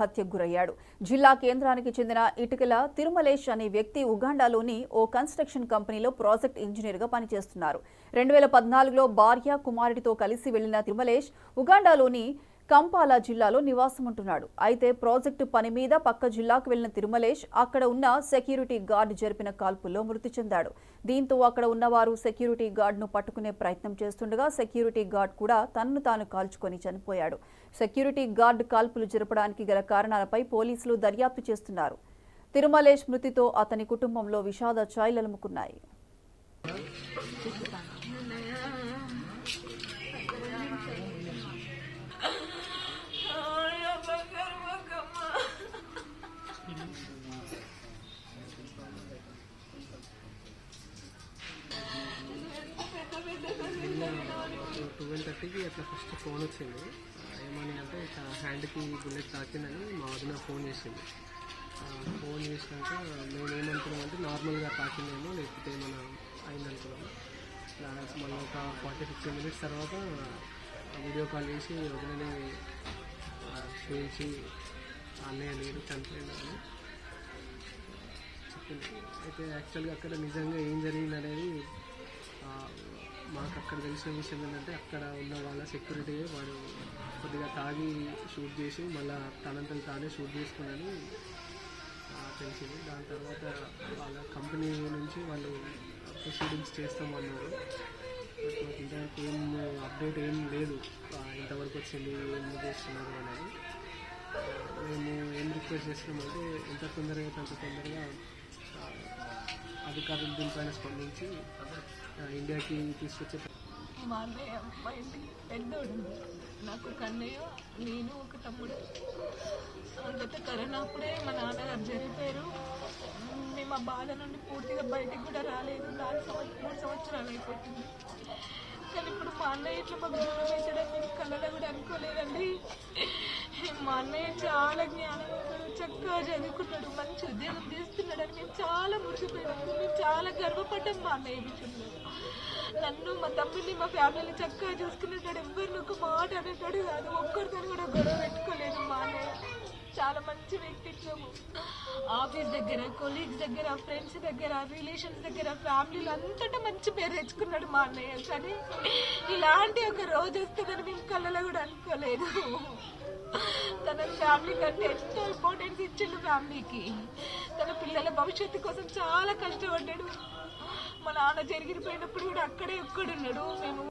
హత్యకు గురయ్యాడు. జిల్లా కేంద్రానికి చెందిన ఇటుకల తిరుమలేష్ అనే వ్యక్తి ఉగాండాలోని ఓ కన్స్ట్రక్షన్ కంపెనీలో ప్రాజెక్ట్ ఇంజనీర్గా పనిచేస్తున్నారు. 2014లో భార్య కుమారుడితో కలిసి వెళ్లిన తిరుమలేష్ ఉగాండాలోని కంపాలా జిల్లాలో నివాసం ఉంటున్నాడు. అయితే ప్రాజెక్టు పని మీద పక్క జిల్లాకు వెళ్లిన తిరుమలేష్ అక్కడ ఉన్న సెక్యూరిటీ గార్డు జరిపిన కాల్పుల్లో మృతి చెందాడు. దీంతో అక్కడ ఉన్నవారు సెక్యూరిటీ గార్డును పట్టుకునే ప్రయత్నం చేస్తుండగా సెక్యూరిటీ గార్డ్ కూడా తన్ను తాను కాల్చుకొని చనిపోయాడు. సెక్యూరిటీ గార్డు కాల్పులు జరపడానికి గల కారణాలపై పోలీసులు దర్యాప్తు చేస్తున్నారు. తిరుమలేష్ మృతితో అతని కుటుంబంలో విషాద ఛాయలలుముకున్నాయి. ట్వెల్వ్ అట్లా ఫస్ట్ ఫోన్ వచ్చింది. ఏమని అంటే ఇట్లా హ్యాండ్కి బుల్లెట్ తాకిందని మా వదిన ఫోన్ చేసింది. ఫోన్ చేసినాక మేము ఏమనుకున్నాం అంటే నార్మల్గా తాకిందేమో లేకపోతే ఏమైనా అయిందనుకున్నాము. మళ్ళీ ఒక 40-50 మినిట్స్ తర్వాత వీడియో కాల్ చేసి వదినని చూపించి అన్నయ్య లేడు చనిపోయింది అని చెప్పింది. అయితే యాక్చువల్గా అక్కడ నిజంగా ఏం జరిగింది అనేది మాకు అక్కడ తెలిసిన విషయం ఏంటంటే అక్కడ ఉన్న వాళ్ళ సెక్యూరిటీ వాడు కొద్దిగా తాగి షూట్ చేసి మళ్ళీ తనంతలు తానే షూట్ చేసుకుని తెలిసింది. దాని తర్వాత వాళ్ళ కంపెనీ నుంచి వాళ్ళు ప్రొసీడింగ్స్ చేస్తామన్నారు. ఇంతవరకు ఏం అప్డేట్ ఏం లేదు, ఇంతవరకు వచ్చింది ఏం చేస్తున్నారు అనేది. మేము ఏం రిక్వెస్ట్ చేస్తున్నామంటే ఎంత తొందరగా అంత తొందరగా అధికారులు దీనిపైన స్పందించి ఇండియాకి తీసుకొచ్చే. మా అన్నయ్య మా ఇంటికి పెద్దోడు, నాకు ఒక అన్నయ్య, నేను ఒక తమ్ముడు. గత కరోనా అప్పుడే మా నాన్నగారు చనిపోయారు. మేము ఆ బాధ నుండి పూర్తిగా బయటికి కూడా రాలేదు. 3 సంవత్సరాలు అయిపోతుంది. కానీ ఇప్పుడు మా అన్నయ్య ఇట్లా మాకు దూరం వేసడం మేము కళ్ళలో కూడా అనుకోలేదండి. మా అన్నయ్య చాలా జ్ఞానవంతుడు, చక్కగా చదువుకున్నాడు, మంచి ఉద్యోగం చేస్తున్నాడని మేము చాలా మురిసిపోయినాము. మేము చాలా గర్వపడ్డాం మా అన్నయ్య విషయంలో. నన్ను మా తమ్ముడిని మా ఫ్యామిలీని చక్కగా చూసుకునేటాడు. ఎవరిని ఒక మాట అనేటాడు కాదు, ఒక్కరితో కూడా గొడవ పెట్టుకోలేదు. మా అన్నయ్య చాలా మంచి వ్యక్తిత్వము. ఆఫీస్ దగ్గర, కొలీగ్స్ దగ్గర, ఫ్రెండ్స్ దగ్గర, రిలేషన్స్ దగ్గర, ఫ్యామిలీలో అంతటా మంచి పేరు తెచ్చుకున్నాడు మా అన్నయ్య. కానీ ఇలాంటి ఒక రోజు వస్తుందని మేము కళ్ళలో కూడా అనుకోలేదు. తన ఫ్యామిలీ కంటే ఎంతో ఇంపార్టెన్స్ ఇచ్చిండు ఫ్యామిలీకి. తన పిల్లల భవిష్యత్తు కోసం చాలా కష్టపడ్డాడు. మా నాన్న జరిగిపోయినప్పుడు కూడా అక్కడే ఒక్కడున్నాడు. మేము